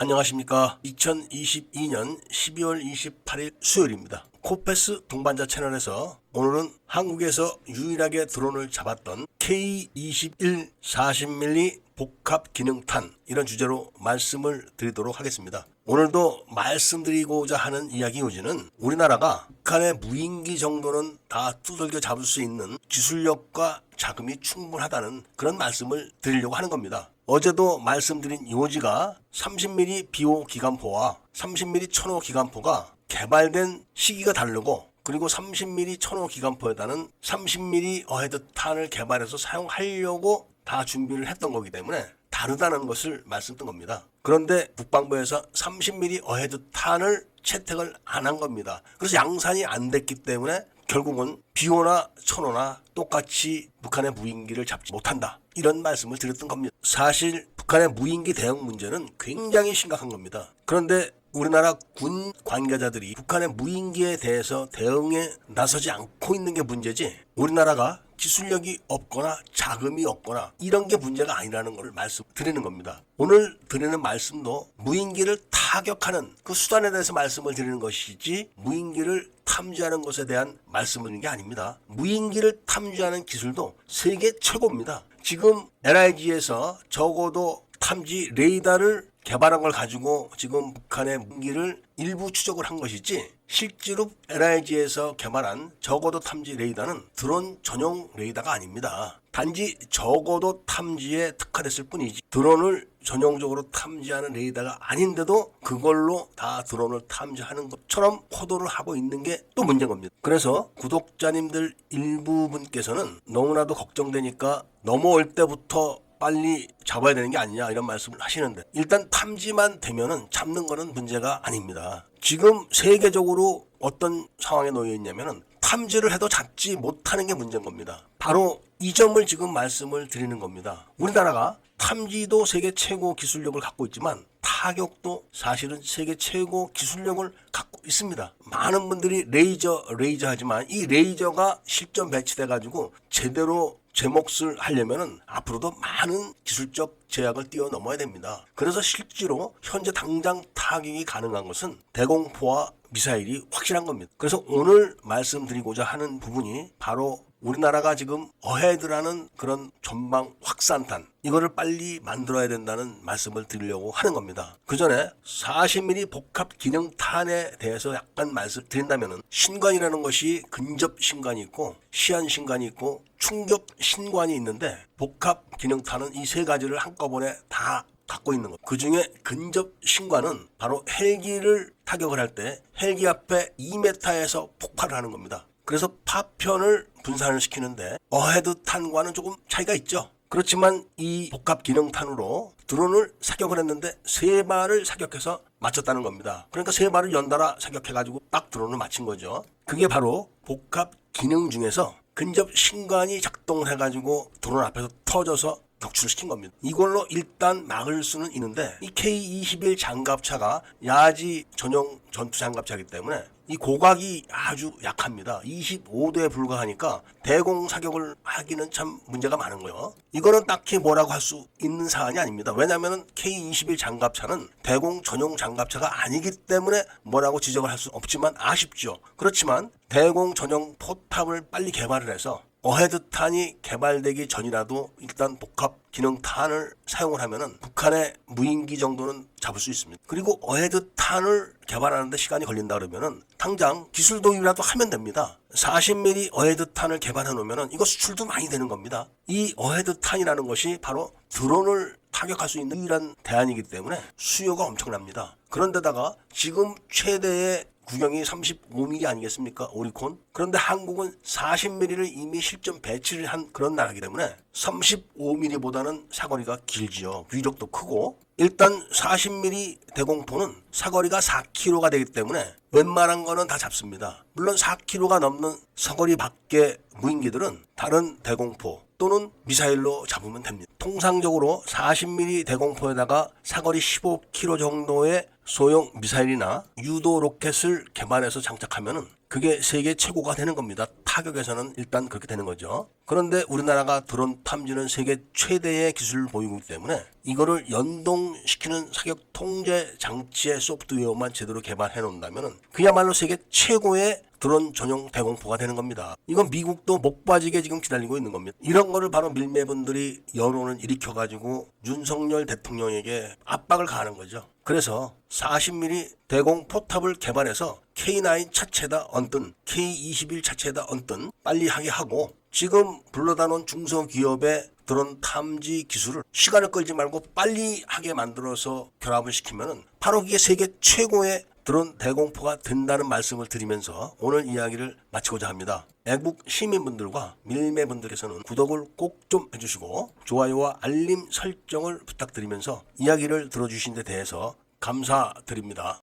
안녕하십니까. 2022년 12월 28일 수요일입니다. 코페스 동반자 채널에서 오늘은 한국에서 유일하게 드론을 잡았던 K-21 40mm 복합 기능탄, 이런 주제로 말씀을 드리도록 하겠습니다. 오늘도 말씀드리고자 하는 이야기 요지는 우리나라가 북한의 무인기 정도는 다 두들겨 잡을 수 있는 기술력과 자금이 충분하다는 그런 말씀을 드리려고 하는 겁니다. 어제도 말씀드린 요지가 30mm 비호 기관포와 30mm 천호 기관포가 개발된 시기가 다르고, 그리고 30mm 천호 기관포에다는 30mm 어헤드탄을 개발해서 사용하려고 다 준비를 했던 거기 때문에 다르다는 것을 말씀드린 겁니다. 그런데 국방부에서 30mm 어헤드탄을 채택을 안 한 겁니다. 그래서 양산이 안 됐기 때문에 결국은 비호나 천호나 똑같이 북한의 무인기를 잡지 못한다, 이런 말씀을 드렸던 겁니다. 사실 북한의 무인기 대응 문제는 굉장히 심각한 겁니다. 그런데 우리나라 군 관계자들이 북한의 무인기에 대해서 대응에 나서지 않고 있는 게 문제지, 우리나라가 기술력이 없거나 자금이 없거나 이런 게 문제가 아니라는 걸 말씀드리는 겁니다. 오늘 드리는 말씀도 무인기를 타격하는 그 수단에 대해서 말씀을 드리는 것이지 무인기를 탐지하는 것에 대한 말씀을 드리는 게 아닙니다. 무인기를 탐지하는 기술도 세계 최고입니다. 지금 LIG에서 적어도 탐지 레이더를 개발한 걸 가지고 지금 북한의 무인기를 일부 추적을 한 것이지, 실제로 LIG에서 개발한 적어도 탐지 레이더는 드론 전용 레이더가 아닙니다. 단지 적어도 탐지에 특화됐을 뿐이지 드론을 전용적으로 탐지하는 레이더가 아닌데도 그걸로 다 드론을 탐지하는 것처럼 포도를 하고 있는 게 또 문제인 겁니다. 그래서 구독자님들 일부분께서는 너무나도 걱정되니까 넘어올 때부터 빨리 잡아야 되는 게 아니냐, 이런 말씀을 하시는데, 일단 탐지만 되면은 잡는 거는 문제가 아닙니다. 지금 세계적으로 어떤 상황에 놓여 있냐면은 탐지를 해도 잡지 못하는 게 문제인 겁니다. 바로 이 점을 지금 말씀을 드리는 겁니다. 우리나라가 탐지도 세계 최고 기술력을 갖고 있지만 타격도 사실은 세계 최고 기술력을 갖고 있습니다. 많은 분들이 레이저 하지만 이 레이저가 실전 배치돼 가지고 제대로 제 몫을 하려면은 앞으로도 많은 기술적 제약을 뛰어넘어야 됩니다. 그래서 실제로 현재 당장 타격이 가능한 것은 대공포와 미사일이 확실한 겁니다. 그래서 오늘 말씀드리고자 하는 부분이 바로 우리나라가 지금 어헤드라는 그런 전방 확산탄, 이거를 빨리 만들어야 된다는 말씀을 드리려고 하는 겁니다. 그 전에 40mm 복합 기능탄에 대해서 약간 말씀을 드린다면은, 신관이라는 것이 근접 신관이 있고 시한 신관이 있고 충격 신관이 있는데, 복합 기능탄은 이 세 가지를 한꺼번에 다 갖고 있는 것. 그 중에 근접 신관은 바로 헬기를 타격을 할 때 헬기 앞에 2m에서 폭발을 하는 겁니다. 그래서 파편을 분산을 시키는데 어헤드탄과는 조금 차이가 있죠. 그렇지만 이 복합 기능탄으로 드론을 사격을 했는데 3발을 사격해서 맞췄다는 겁니다. 그러니까 3발을 연달아 사격해가지고 딱 드론을 맞힌 거죠. 그게 바로 복합 기능 중에서 근접 신관이 작동을 해가지고 드론 앞에서 터져서 격추를 시킨 겁니다. 이걸로 일단 막을 수는 있는데, 이 K-21 장갑차가 야지 전용 전투 장갑차이기 때문에 이 고각이 아주 약합니다. 25도에 불과하니까 대공 사격을 하기는 참 문제가 많은 거예요. 이거는 딱히 뭐라고 할 수 있는 사안이 아닙니다. 왜냐하면 K-21 장갑차는 대공 전용 장갑차가 아니기 때문에 뭐라고 지적을 할 수 없지만 아쉽죠. 그렇지만 대공 전용 포탑을 빨리 개발을 해서 어헤드탄이 개발되기 전이라도 일단 복합 기능탄을 사용을 하면은 북한의 무인기 정도는 잡을 수 있습니다. 그리고 어헤드탄을 개발하는데 시간이 걸린다 그러면은 당장 기술 도입이라도 하면 됩니다. 40mm 어헤드탄을 개발해 놓으면은 이거 수출도 많이 되는 겁니다. 이 어헤드탄이라는 것이 바로 드론을 타격할 수 있는 유일한 대안이기 때문에 수요가 엄청납니다. 그런데다가 지금 최대의 구경이 35mm 아니겠습니까? 오리콘. 그런데 한국은 40mm를 이미 실전 배치를 한 그런 나라이기 때문에 35mm보다는 사거리가 길지요. 위력도 크고. 일단 40mm 대공포는 사거리가 4km가 되기 때문에 웬만한 거는 다 잡습니다. 물론 4km가 넘는 사거리 밖의 무인기들은 다른 대공포 또는 미사일로 잡으면 됩니다. 통상적으로 40mm 대공포에다가 사거리 15km 정도의 소형 미사일이나 유도 로켓을 개발해서 장착하면은 그게 세계 최고가 되는 겁니다. 타격에서는 일단 그렇게 되는 거죠. 그런데 우리나라가 드론 탐지는 세계 최대의 기술을 보이고 있기 때문에 이거를 연동시키는 사격 통제 장치의 소프트웨어만 제대로 개발해 놓는다면 그야말로 세계 최고의 드론 전용 대공포가 되는 겁니다. 이건 미국도 목 빠지게 지금 기다리고 있는 겁니다. 이런 거를 바로 밀매분들이 여론을 일으켜가지고 윤석열 대통령에게 압박을 가하는 거죠. 그래서 40mm 대공 포탑을 개발해서 K9 차체다 얹든 K21 차체다 얹든 빨리 하게 하고 지금 불러다 놓은 중소기업의 드론 탐지 기술을 시간을 끌지 말고 빨리 하게 만들어서 결합을 시키면은 바로 이게 세계 최고의 드론 대공포가 된다는 말씀을 드리면서 오늘 이야기를 마치고자 합니다. 애국 시민분들과 밀매분들께서는 구독을 꼭 좀 해주시고 좋아요와 알림 설정을 부탁드리면서 이야기를 들어주신 데 대해서 감사드립니다.